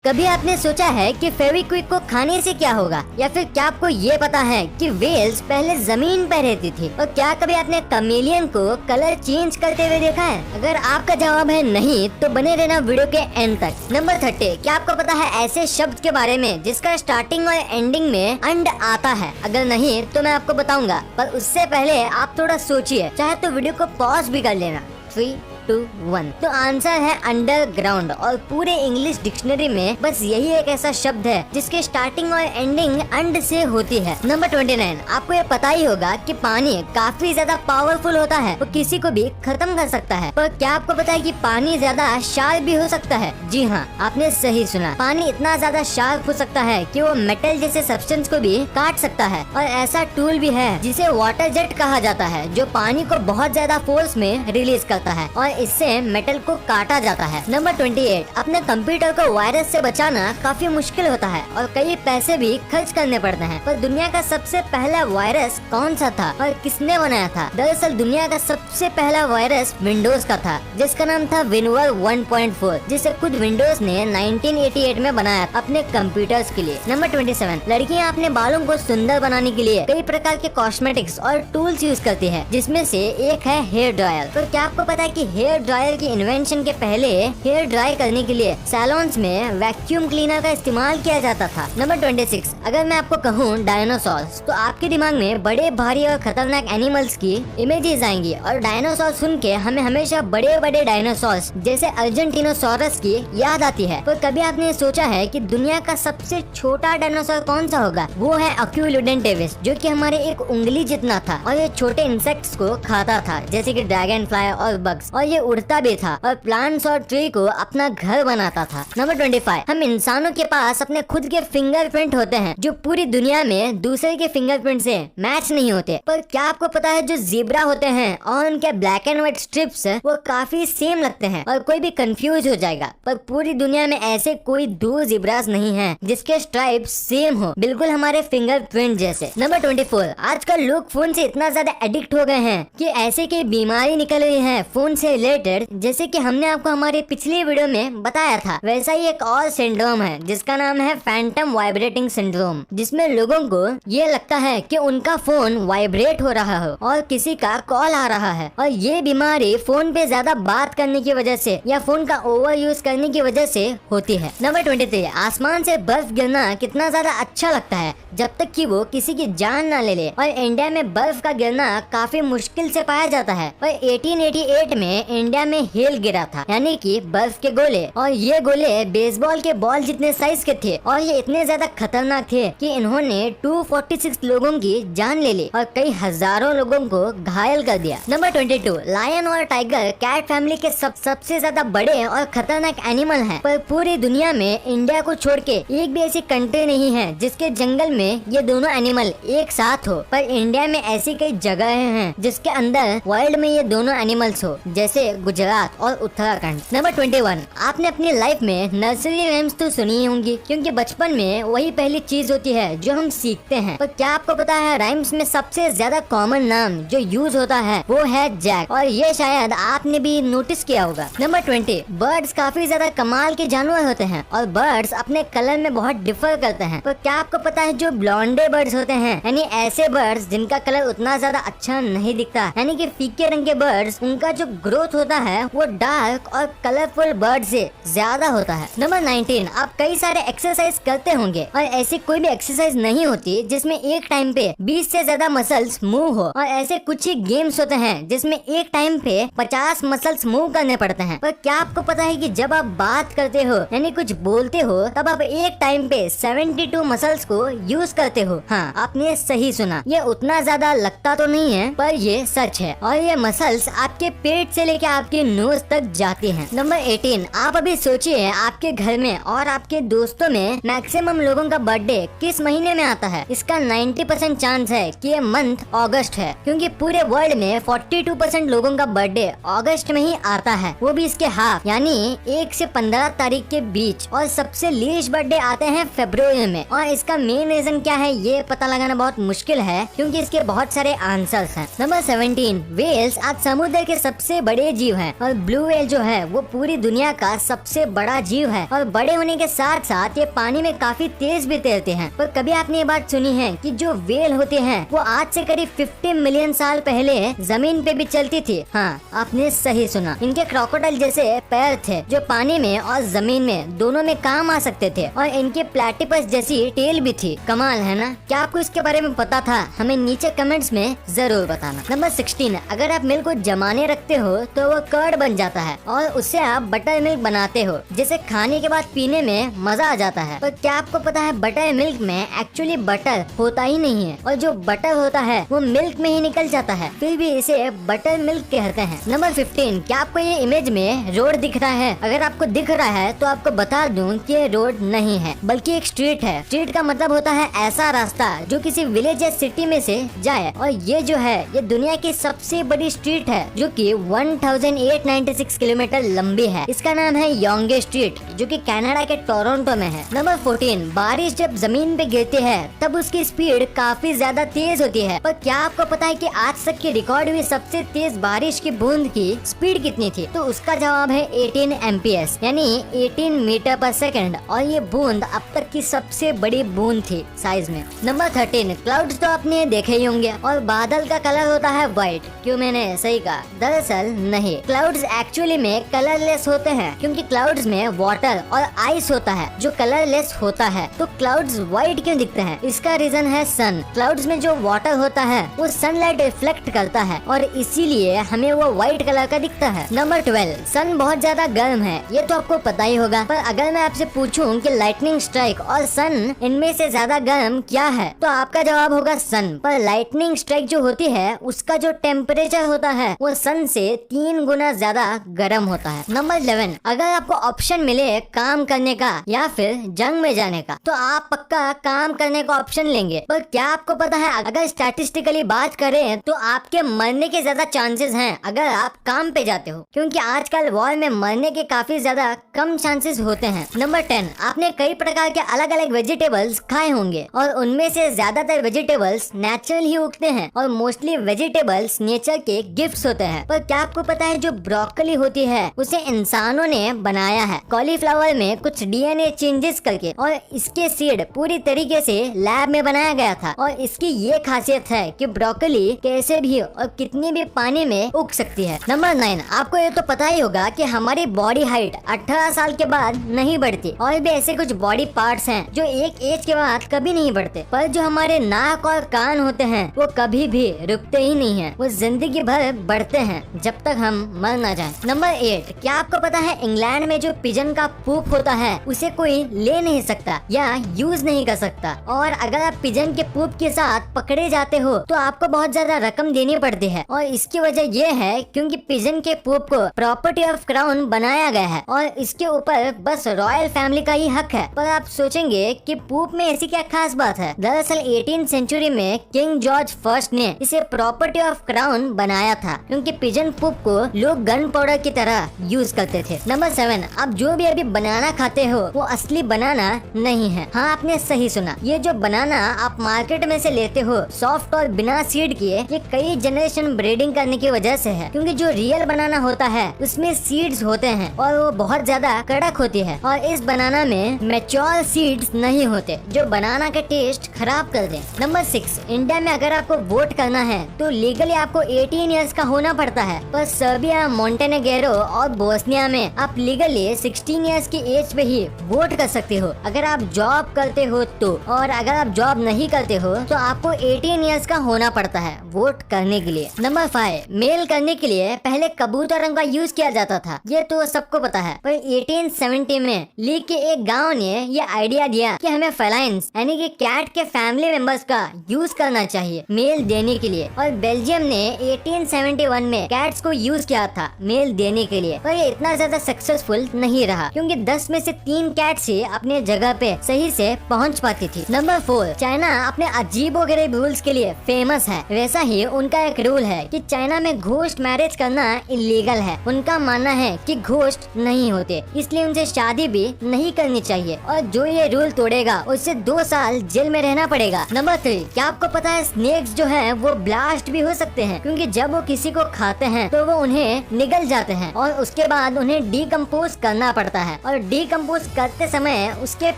कभी आपने सोचा है कि फेविक्विक को खाने से क्या होगा, या फिर क्या आपको ये पता है कि वेल्स पहले जमीन पर रहती थी? और क्या कभी आपने कमेलियन को कलर चेंज करते हुए देखा है? अगर आपका जवाब है नहीं तो बने रहना वीडियो के एंड तक। नंबर 30, क्या आपको पता है ऐसे शब्द के बारे में जिसका स्टार्टिंग और एंडिंग में अंड आता है? अगर नहीं तो मैं आपको बताऊंगा, पर उससे पहले आप थोड़ा सोचिए, चाहे तो वीडियो को पॉज भी कर लेना। 3, 2, 1। तो आंसर है अंडरग्राउंड, और पूरे इंग्लिश डिक्शनरी में बस यही एक ऐसा शब्द है जिसके स्टार्टिंग और एंडिंग अंड से होती है। नंबर 29, आपको ये पता ही होगा कि पानी काफी ज्यादा पावरफुल होता है, वो किसी को भी खत्म कर सकता है। पर क्या आपको पता है कि पानी ज्यादा शार्प भी हो सकता है? जी हाँ, आपने सही सुना। पानी इतना ज्यादा शार्प हो सकता है कि वो मेटल जैसे सब्सटेंस को भी काट सकता है। और ऐसा टूल भी है जिसे वाटर जेट कहा जाता है, जो पानी को बहुत ज्यादा फोर्स में रिलीज करता है और इससे मेटल को काटा जाता है। नंबर 28, अपने कंप्यूटर को वायरस से बचाना काफी मुश्किल होता है और कई पैसे भी खर्च करने पड़ते हैं। पर दुनिया का सबसे पहला वायरस कौन सा था और किसने बनाया था? दरअसल दुनिया का सबसे पहला वायरस विंडोज का था, जिसका नाम था विनवर 1.4, जिसे खुद विंडोज ने 1988 में बनाया अपने कंप्यूटर्स के लिए। नंबर 27, लड़कियां अपने बालों को सुंदर बनाने के लिए कई प्रकार के कॉस्मेटिक्स और टूल्स यूज करती है, जिसमें से एक है हेयर ड्रायर। तो क्या आपको पता है कि हेयर ड्रायर की इन्वेंशन के पहले हेयर ड्राई करने के लिए सैलून्स में वैक्यूम क्लीनर का इस्तेमाल किया जाता था। नंबर 26, अगर मैं आपको कहूँ डायनासोर्स, तो आपके दिमाग में बड़े भारी और खतरनाक एनिमल्स की इमेजेस आएंगी, और डायनासोर सुन के हमें हमेशा बड़े बड़े डायनासोर्स जैसे अर्जेंटिनोसॉरस की याद आती है। तो कभी आपने सोचा है कि दुनिया का सबसे छोटा डायनासोर कौन सा होगा? वो है अक्यूलुडेंटेविस, जो कि हमारे एक उंगली जितना था, और ये छोटे इंसेक्ट्स को खाता था जैसे कि ड्रैगन फ्लाई और बग्स, और ये उड़ता भी था और प्लांट्स और ट्री को अपना घर बनाता था। नंबर 25, हम इंसानों के पास अपने खुद के फिंगरप्रिंट होते हैं, जो पूरी दुनिया में दूसरे के फिंगरप्रिंट से मैच नहीं होते। पर क्या आपको पता है जो ज़ेब्रा होते हैं और उनके ब्लैक एंड व्हाइट स्ट्रिप्स वो काफी सेम लगते हैं और कोई भी कंफ्यूज हो जाएगा। पर पूरी दुनिया में ऐसे कोई 2 ज़ेब्रास नहीं है जिसके स्ट्राइप सेम हो, बिल्कुल हमारे फिंगरप्रिंट जैसे। नंबर 24, आजकल लोग फोन से इतना ज्यादा एडिक्ट हो गए हैं कि ऐसे की बीमारी निकल रही है फोन से रिलेटेड, जैसे कि हमने आपको हमारे पिछली वीडियो में बताया था। वैसा ही एक और सिंड्रोम है जिसका नाम है फैंटम वाइब्रेटिंग सिंड्रोम, जिसमें लोगों को ये लगता है कि उनका फोन वाइब्रेट हो रहा हो और किसी का कॉल आ रहा है। और ये बीमारी फोन पे ज्यादा बात करने की वजह से या फोन का ओवर यूज करने की वजह से होती है। नंबर 23, आसमान से बर्फ गिरना कितना ज्यादा अच्छा लगता है जब तक कि वो किसी की जान ना ले ले। और इंडिया में बर्फ का गिरना काफी मुश्किल से पाया जाता है। और 1888 में इंडिया में हेल गिरा था, यानी कि बर्फ के गोले, और ये गोले बेसबॉल के बॉल जितने साइज के थे, और ये इतने ज्यादा खतरनाक थे कि इन्होंने 246 लोगों की जान ले ली और कई हजारों लोगों को घायल कर दिया। नंबर 22, लायन और टाइगर कैट फैमिली के सबसे ज्यादा बड़े और खतरनाक एनिमल हैं। पर पूरी दुनिया में इंडिया को छोड़ के एक भी ऐसी कंट्री नहीं है जिसके जंगल में ये दोनों एनिमल एक साथ हो। पर इंडिया में ऐसी कई जगह हैं जिसके अंदर वर्ल्ड में ये दोनों एनिमल्स हो, जैसे गुजरात और उत्तराखंड। नंबर 21, आपने अपनी लाइफ में नर्सरी राइम्स तो सुनी होंगी, क्योंकि बचपन में वही पहली चीज होती है जो हम सीखते हैं। पर क्या आपको पता है राइम्स में सबसे ज्यादा कॉमन नाम जो यूज होता है वो है जैक, और ये शायद आपने भी नोटिस किया होगा। नंबर 20, बर्ड्स काफी ज्यादा कमाल के जानवर होते हैं और बर्ड्स अपने कलर में बहुत डिफर करते हैं। पर क्या आपको पता है जो ब्लॉन्डे बर्ड्स होते हैं, यानी ऐसे बर्ड्स जिनका कलर उतना ज्यादा अच्छा नहीं दिखता, यानी कि फीके रंग के बर्ड्स, उनका जो ग्रोथ होता है वो डार्क और कलरफुल बर्ड से ज्यादा होता है। नंबर 19, आप कई सारे एक्सरसाइज करते होंगे, और ऐसी कोई भी एक्सरसाइज नहीं होती जिसमें एक टाइम पे 20 से ज्यादा मसल्स मूव हो। और ऐसे कुछ ही गेम्स होते हैं जिसमें एक टाइम पे 50 मसल्स मूव करने पड़ते हैं। पर क्या आपको पता है कि जब आप बात करते हो यानी कुछ बोलते हो, तब आप एक टाइम पे 72 मसल्स को यूज करते हो? हाँ, आपने सही सुना। ये उतना ज्यादा लगता तो नहीं है, पर ये सच है। और ये मसल्स आपके पेट से लेकर आपके नोज तक जाती हैं। नंबर 18, आप अभी सोचिए आपके घर में और आपके दोस्तों में मैक्सिमम लोगों का बर्थडे किस महीने में आता है? इसका 90% चांस है कि ये मंथ अगस्त है, क्योंकि पूरे वर्ल्ड में 42% लोगों का बर्थडे अगस्त में ही आता है, वो भी इसके हाफ यानी 1 से 15 तारीख के बीच। और सबसे लीस्ट बर्थडे आते हैं फरवरी में। और इसका मेन रीजन क्या है ये पता लगाना बहुत मुश्किल है, क्योंकि इसके बहुत सारे आंसर्स हैं। नंबर 17, वेल्स आज समुद्र के सबसे बड़े बड़े जीव हैं और ब्लू व्हेल जो है वो पूरी दुनिया का सबसे बड़ा जीव है और बड़े होने के साथ साथ ये पानी में काफी तेज भी तैरते हैं। पर कभी आपने ये बात सुनी है कि जो व्हेल होते हैं वो आज से करीब 50 मिलियन साल पहले जमीन पे भी चलती थी? हाँ, आपने सही सुना। इनके क्रोकोडाइल जैसे पैर थे जो पानी में और जमीन में दोनों में काम आ सकते थे और इनके प्लेटिपस जैसी टेल भी थी। कमाल है ना? क्या आपको इसके बारे में पता था? हमें नीचे कमेंट्स में जरूर बताना। नंबर 16, अगर आप मिल्क को जमाने रखते हो तो वो कर्ड बन जाता है और उससे आप बटर मिल्क बनाते हो जिसे खाने के बाद पीने में मजा आ जाता है। पर क्या आपको पता है बटर मिल्क में एक्चुअली बटर होता ही नहीं है और जो बटर होता है वो मिल्क में ही निकल जाता है, फिर भी इसे बटर मिल्क कहते हैं। नंबर 15, क्या आपको ये इमेज में रोड दिख रहा है? अगर आपको दिख रहा है तो आपको बता दूं कि ये रोड नहीं है बल्कि एक स्ट्रीट है। स्ट्रीट का मतलब होता है ऐसा रास्ता जो किसी विलेज या सिटी में से जाए और ये जो है ये दुनिया की सबसे बड़ी स्ट्रीट है जो कि 1896 किलोमीटर लंबी है। इसका नाम है योंगे स्ट्रीट जो कि कनाडा के टोरंटो में है। नंबर 14, बारिश जब जमीन पे गिरती है तब उसकी स्पीड काफी ज्यादा तेज होती है। पर क्या आपको पता है कि आज तक की रिकॉर्ड हुई सबसे तेज बारिश की बूंद की स्पीड कितनी थी? तो उसका जवाब है 18 एमपीएस यानी 18 मीटर पर सेकंड और ये बूंद अब तक की सबसे बड़ी बूंद थी साइज में। नंबर 13, क्लाउड्स तो आपने देखे ही होंगे और बादल का कलर होता है व्हाइट। क्यों मैंने सही कहा? दरअसल नहीं, क्लाउड्स एक्चुअली में कलरलेस होते हैं क्योंकि क्लाउड्स में वाटर और आइस होता है जो कलरलेस होता है। तो क्लाउड्स व्हाइट क्यों दिखते हैं? इसका रीजन है सन। क्लाउड्स में जो वाटर होता है वो सनलाइट रिफ्लेक्ट करता है और इसीलिए हमें वो व्हाइट कलर का दिखता है। नंबर 12, सन बहुत ज्यादा गर्म है, ये तो आपको पता ही होगा। पर अगर मैं आपसे पूछूं कि लाइटनिंग स्ट्राइक और सन इनमें से ज्यादा गर्म क्या है तो आपका जवाब होगा सन। पर लाइटनिंग स्ट्राइक जो होती है उसका जो टेम्परेचर होता है वो सन से 3 गुना ज्यादा गर्म होता है। नंबर 11, अगर आपको ऑप्शन मिले काम करने का या फिर जंग में जाने का तो आप पक्का काम करने का ऑप्शन लेंगे। पर क्या आपको पता है अगर स्टैटिस्टिकली बात करें तो आपके मरने के ज्यादा चांसेस हैं अगर आप काम पे जाते हो क्योंकि आजकल वॉर में मरने के काफी ज्यादा कम चांसेस होते हैं। नंबर 10, आपने कई प्रकार के अलग अलग वेजिटेबल्स खाए होंगे और उनमें से ज्यादातर वेजिटेबल्स नेचुरल ही उगते हैं और मोस्टली वेजिटेबल्स नेचर के गिफ्ट्स होते हैं। पर क्या आपको पता है जो ब्रोकली होती है उसे इंसानों ने बनाया है कॉलीफ्लावर में कुछ डीएनए चेंजेस करके और इसके सीड पूरी तरीके से लैब में बनाया गया था और इसकी ये खासियत है कि ब्रोकली कैसे भी और कितनी भी पानी में उग सकती है। नंबर 9, आपको ये तो पता ही होगा कि हमारी बॉडी हाइट 18 साल के बाद नहीं बढ़ती और भी ऐसे कुछ बॉडी पार्ट्स हैं जो एक एज के बाद कभी नहीं बढ़ते। पर जो हमारे नाक और कान होते हैं वो कभी भी रुकते ही नहीं है, वो जिंदगी भर बढ़ते हैं जब तक हम मर ना जाएं। नंबर 8, क्या आपको पता है इंग्लैंड में जो पिजन का पूप होता है उसे कोई ले नहीं सकता या यूज नहीं कर सकता और अगर आप पिजन के पूप के साथ पकड़े जाते हो तो आपको बहुत ज्यादा रकम देनी पड़ती है और इसकी वजह ये है क्योंकि पिजन के पूप को प्रॉपर्टी ऑफ क्राउन बनाया गया है और इसके ऊपर बस रॉयल फैमिली का ही हक है। पर आप सोचेंगे कि पूप में ऐसी क्या खास बात है? दरअसल 18th सेंचुरी में किंग जॉर्ज फर्स्ट ने इसे प्रॉपर्टी ऑफ क्राउन बनाया था क्योंकि पिजन पूप को लोग गन पाउडर की तरह यूज करते थे। नंबर 7, आप जो भी अभी बनाना खाते हो वो असली बनाना नहीं है। हाँ, आपने सही सुना, ये जो बनाना आप मार्केट में से लेते हो सॉफ्ट और बिना सीड किए ये कई जनरेशन ब्रीडिंग करने की वजह से है क्योंकि जो रियल बनाना होता है उसमें सीड्स होते हैं और वो बहुत ज्यादा कड़क होती है और इस बनाना में मैच्योर सीड्स नहीं होते जो बनाना का टेस्ट खराब कर दे। नंबर 6, इंडिया में अगर आपको वोट करना है तो लीगली आपको 18 इयर्स का होना पड़ता है पर सर्बिया, मोंटेनेग्रो और बोस्निया में आप लीगली 16 इयर्स की एज पे ही वोट कर सकते हो अगर आप जॉब करते हो तो, और अगर आप जॉब नहीं करते हो तो आपको 18 इयर्स का होना पड़ता है वोट करने के लिए। नंबर 5, मेल करने के लिए पहले कबूतरों का यूज किया जाता था, ये तो सबको पता है। पर 1870 में लीग के एक गांव ने ये आइडिया दिया कि हमें फेलाइन्स यानी कि कैट के फैमिली मेंबर्स का यूज करना चाहिए मेल देने के लिए और बेल्जियम ने 1871 में कैट्स को यूज किया था मेल देने के लिए। पर ये इतना ज्यादा सक्सेसफुल नहीं रहा क्योंकि 10 में से 3 कैट्स ही अपने जगह पे सही से पहुंच पाती थी। नंबर 4, चाइना अपने अजीबोगरीब रूल्स के लिए फेमस है। वैसा ही उनका एक रूल है कि चाइना में घोस्ट मैरिज करना इलीगल है। उनका मानना है कि घोस्ट नहीं होते इसलिए उनसे शादी भी नहीं करनी चाहिए और जो ये रूल तोड़ेगा उसे 2 साल जेल में रहना पड़ेगा। नंबर 3, क्या आपको पता है स्नेक्स जो है वो ब्लास्ट भी हो सकते हैं क्योंकि जब वो किसी को खाते हैं तो वो वो उन्हें निगल जाते हैं और उसके बाद उन्हें डीकम्पोज करना पड़ता है। और डीकम्पोज करते समय उसके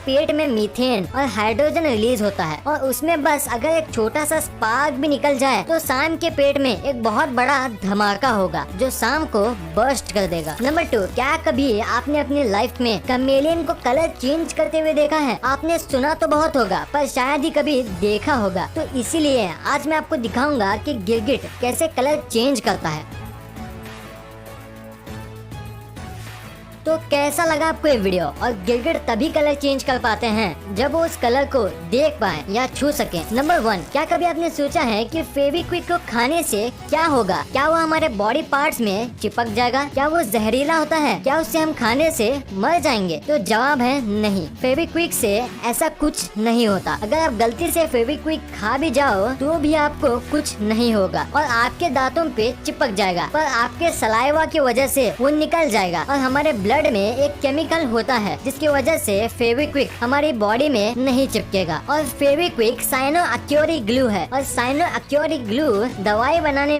पेट में मीथेन और हाइड्रोजन रिलीज होता है और उसमें बस अगर एक छोटा सा स्पार्क भी निकल जाए तो सैम के पेट में एक बहुत बड़ा धमाका होगा जो सैम को बर्स्ट कर देगा। नंबर 2, क्या कभी आपने अपनी लाइफ में कमेलियन को कलर चेंज करते हुए देखा है? आपने सुना तो बहुत होगा पर शायद ही कभी देखा होगा, तो इसीलिए आज मैं आपको दिखाऊंगा कि गिरगिट कैसे कलर चेंज करता है। तो कैसा लगा आपको ये वीडियो? और गिरगिट तभी कलर चेंज कर पाते हैं जब वो उस कलर को देख पाए या छू सके। नंबर 1, क्या कभी आपने सोचा है कि फेविक्विक को खाने से क्या होगा? क्या वो हमारे बॉडी पार्ट्स में चिपक जाएगा? क्या वो जहरीला होता है? क्या उससे हम खाने से मर जाएंगे? तो जवाब है नहीं, फेविक्विक से ऐसा कुछ नहीं होता। अगर आप गलती से फेविक्विक खा भी जाओ तो भी आपको कुछ नहीं होगा और आपके दांतों पे चिपक जाएगा, पर आपके सलाइवा की वजह से वो निकल जाएगा। और हमारे ब्लड में एक केमिकल होता है जिसकी वजह से फेविक्विक हमारी बॉडी में नहीं चिपकेगा। और फेविक्विक साइनो एक्योरिक ग्लू है और साइनो एक्योरिक ग्लू दवाई बनाने